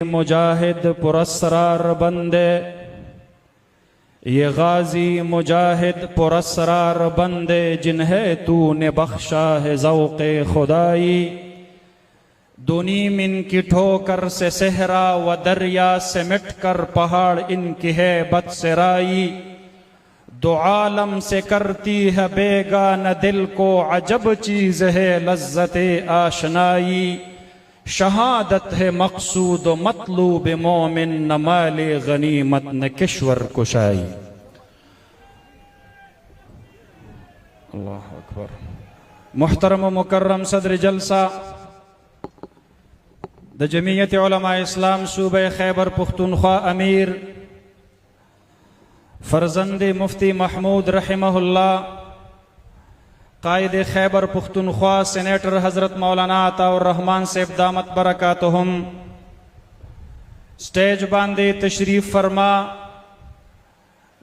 मुजाहिद पुरस्सरार बंदे, ये गाजी मुजाहिद पुरस्सरार बंदे जिन्हें तूने बख्शा है ज़ौक़े खुदाई। दुनी मिन की ठोकर से सहरा व दरिया से मिट कर पहाड़ इनकी है बदसराई। दो आलम से करती है बेगाना दिल को अजब चीज़ है लज्जते आशनाई। शहादत है मकसूद व मतलूब मोमिन न माले गनीमत न किश्वर कुशाई। अल्लाह अकबर। मुहतरम व मुकर्रम सदर जलसा द जमीयत उलमा इस्लाम सूबे खैबर पुख्तूनख्वा अमीर फर्जंद मुफ्ती महमूद रहमहुल्लाह, कायद खैबर पुख्तूनख्वा सेनेटर हजरत मौलाना अताउर रहमान सेब दामत बरकातुहुम, स्टेज बांधे तशरीफ फरमा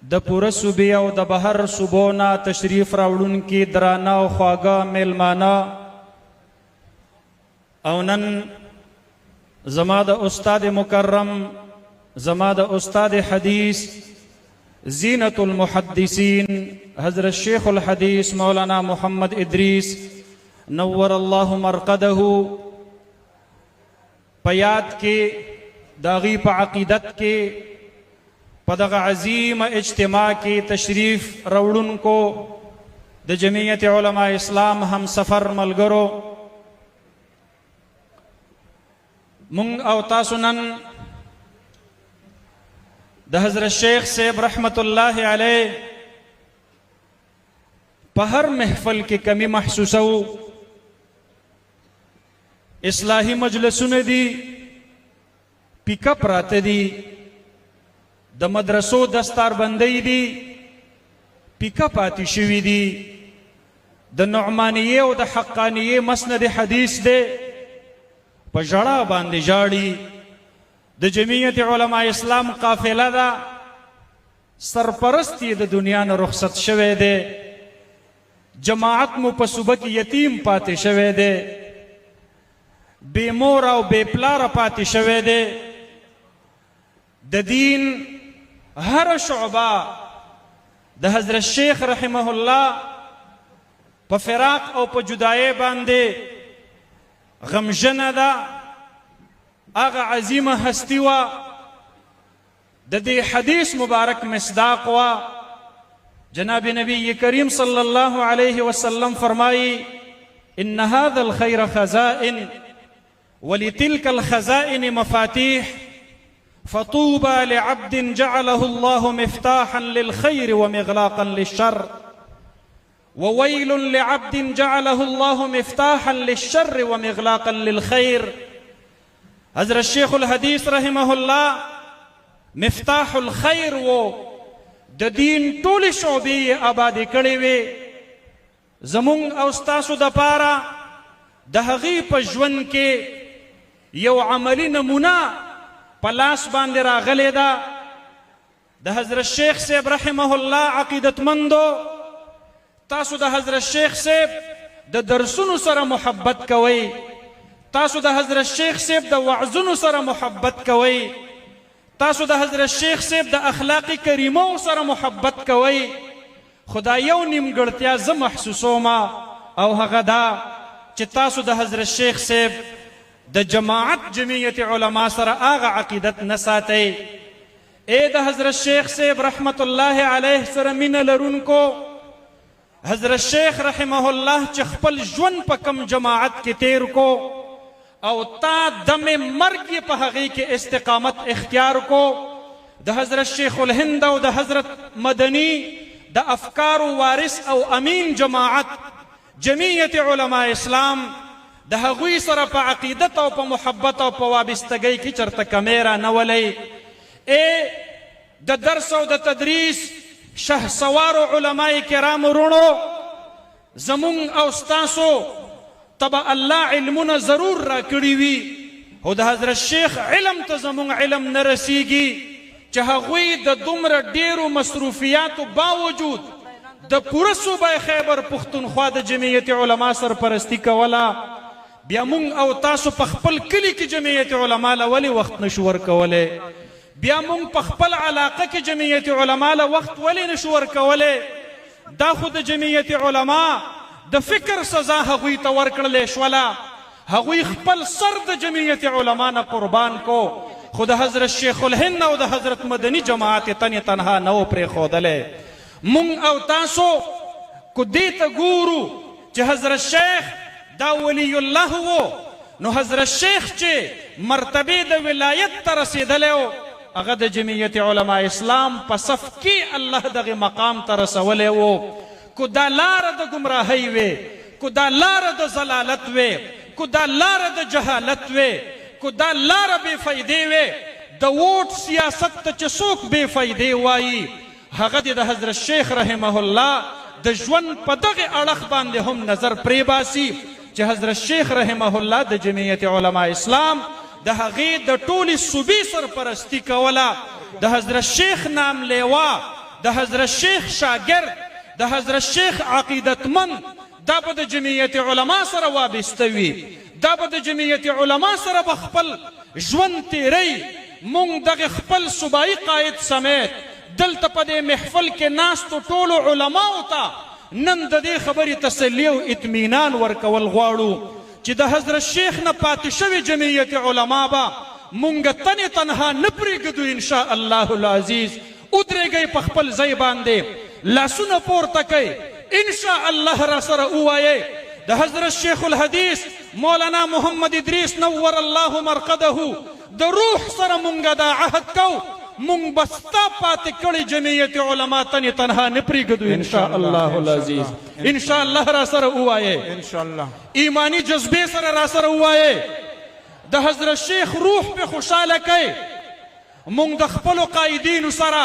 द पूरे सूबे और द बहर सुबोना तशरीफ रावड़ुन की दराना व ख्वागा मेलमाना औनन जमाद उस्ताद मुकर्रम जमाद उस्ताद हदीस ज़ीनतुल मुहद्दिसीन हज़रत शेखुल हदीस मौलाना मोहम्मद इदरीस नव्वरल्लाहु मरक़दहु पयाद के दागी प अक़ीदत के पदग अज़ीम इज्तिमा के तशरीफ रवड़ुन को द जमीयत उलमा इस्लाम हम सफ़र मलगरो मुंग अवतासुनन द हज़रत शेख सेब रहमतुल्लाहि अलैह पहर महफल की कमी महसूसो। इस्लाही मजलसुन दी पिकअप राते दी द मदरसो दस्तार बंदई दी पिकअप आती शिवी दी द नुअमानिये व द हक्कानिये मसनद हदीस दे पजड़ा बांधी जाड़ी द जमीयत उलमा इस्लाम काफिला दा सरपरस्ती द दुनिया न रुखसत शवे दे। जमात मु पसुबक यतीम पाते शवे दे, बेमोरा व बेपलार पाते शवे दे। द दीन हर शुअबा द हज़रत शेख रहमहुल्लाह प फिराक और प जुदाए बांधे गमजन दा। आगा अजीम हस्ती वा दे हदीस मुबारक मिसदाक वा। जनाब नबी करीम सल्लल्लाहु अलैहि वसल्लम फरमाई इन्न हाज़ल खैर खज़ाइन वलितिल्कल खज़ाइन मफातीह फतूबा लिअब्दिन जअलहु अल्लाहु मिफ्ताहन लिल खैर व मिग़लाक़न लिश्शर व वैलुन लिअब्दिन जअलहु अल्लाहु मिफ्ताहन लिश्शर व मिग़लाक़न लिल खैर। हज़रत शेखुल हदीस रहमहुल्लाह मिफ्ताहुल खैर वो द दीन टोली शोबी आबादी कड़ी वे जमुंग औस्तासु द पारा दहगी पजवन के यो अमली नमूना पलास बांधे रागले दा। द हज़रत शेख सेब रहमहुल्लाह अकीदतमंदो तासु द हज़रत शेख सेब द दरसुनु सर मोहब्बत कवई, तासु द हज़रत शेख सेब द वाज़ुनु सर मोहब्बत कवई, तासु द हज़रत शेख सेब द अखलाक़ी करीमों सर मोहब्बत कवई। खुदा यौ निमगढ़तिया ज महसूसोमा औ हगदा च तासु द हज़रत शेख सेब द जमाअत जमीयत उलमा सर आगा अक़ीदत न साते। ए द हज़रत शेख सेब रहमतुल्लाहि अलैह सर मिन लरुन को हज़रत शेख रहमहुल्लाह च खपल जुन प कम जमाअत के तेर को और ता दमे मर्ग पहगी के इस्तिकामत इख्तियार को द हज़रत शेखुल हिंद व द हज़रत मदनी द अफकार वारिस और अमीन जमाअत जमीयत उलमा इस्लाम द हगुई सर प अक़ीदत और प मोहब्बत और प वाबिस्तगी की चरत कमेरा नवले। ए द दर्स और द तदरीस शह सवार उलमाए किराम रुणो जमुंग औस्तासो तब अल्लाह इल्मुना जरूर रा कड़ी वी हो द हज़रत शेख इल्म त जमुंग इल्म न रसीगी चहगुई द दुमर डेरू मसरूफियात बावजूद द पूरा सूबा खैबर पुख्तूनख्वा द जमीयत उलमा सरपरस्ती कवला بیا مونږ او تاسو په خپل کلي کې جمعیت علما له ولې وخت نشو ورکولی بیا مونږ په خپل علاقه کې جمعیت علما له وخت ولې نشو ورکولی دا خو د جمعیت علما د فکر سزا هغوی ته ورکړلی شوله هغوی خپل سر د جمعیت علما نه قربان کو خو د حضرت شیخ الهند او د حضرت مدني جماعت تنې تنها نه و پرېښودلی مونږ او تاسو کو دې ته ګورو چې حضرت شیخ دا ولی الله و نو حضرت شیخ چې مرتبه د ولایت ته رسېدلی و هغه د جمعیت علما اسلام په صف کې الله دغه مقام ته رسولی و کو دا لاره د ګمراهۍ وې کو دا لاره د ضلالت وې کو دا لاره د جهالت وې کو دا لاره بې فایدې وې د ووټ سیاست ته چې څوک بې فایدې وایي هغه د حضرت شیخ رحمه الله د ژوند په دغه اړخ باندې هم نظر پرې باسي چې حضرت شیخ رحمه الله د جمعیت علما اسلام د هغې د ټولې صوبې سرپرستي کوله د حضرت شیخ نام لیوا د حضرت شیخ شاگرد د حضرت شیخ عقیدتمند دا به د جمعیت علما سره وابسته وي دا به د جمعیت علما سره به خپل ژوند تیری مونږ دغه خپل صوبایي قائد سمیت دلته په دې محفل کې ناستو ټولو علماو ته نن د دې خبرې تسلي او اطمینان ورکول غواړو چې د حضرت شیخ نه پاتې شوې جمعیت علما به مونږ تنې تنها نه پرېږدو انشاء الله العزیز ودرېږئ په خپل ځای باندې لاسونه پورته کوئ انشاء الله را سره ووایئ د حضرت شیخ الحدیث مولانا محمد ادریس نور الله مرقده د روح سره مونږ دا عهد کوو مونږ به ستا پاتې کړې جمعیت علما تنې تنها نه پرېږدو انشاء الله العزیز انشاء الله را سره ووایئ انشاءالله ایمانی جذبې سره را سره ووایئ د حضرت شیخ روح پې خوشحاله کوئ مونږ د خپلو قایدینو سره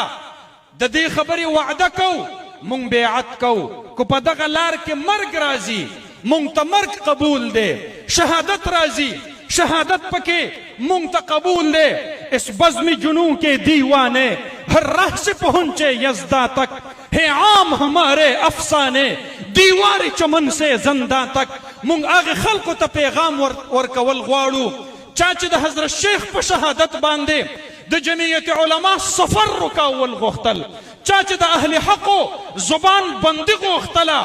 د دې خبرې وعده کوو مونږ بیعت کوو که په دغه لار کې مرګ راځي مونږ ته مرګ قبول دی شهادت راځي شہادت پکے منگتا قبول دے اس بزم جنوں کے دیوانے ہر راہ سے پہنچے یزداں تک ہے عام ہمارے افسانے دیوار چمن سے زنداں تک منگ آگے خلق تا پیغام ورکول غواړو چاچی دا حضرت شیخ پا شہادت باندے دا جمعیت علماء سفر رکاول غختل چاچی دا اہل حقو زبان بندی غختلا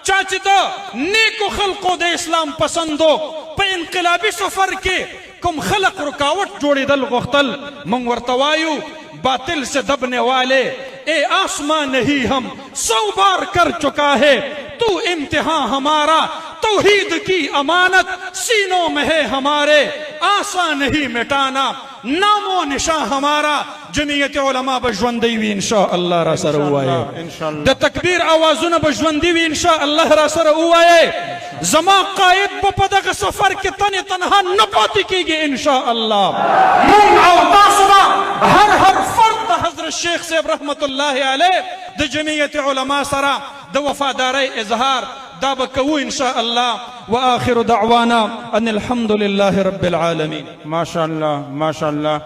چاچی دا نیکو خلقو دا اسلام پسندو پا انقلابی سفر کے کم خلق رکاوٹ جوڑی دل غختل من ورتوایو باطل سے دبنے والے اے آسمان نہیں ہم 100 بار کر چکا ہے تو امتحان ہمارا توحید کی امانت سینوں میں ہے ہمارے آسان نہیں مٹانا نام و نشان ہمارا جمعیت علماء بجوندی وی انشاءاللہ را سر ہوئے دا تکبیر آوازون بجوندی وی انشاءاللہ را سر ہوئے زمان قائد بپدق سفر کے تنی تنہا نپاتی کی گی انشاءاللہ من او تاثرہ ہر فرد حضرت شیخ صاحب رحمت اللہ علیہ دا جمعیت علماء سرا دا وفاداری اظہار دا بکو انشاءاللہ وآخر دعوانا ان الحمد للہ رب العالمین ما شاء اللہ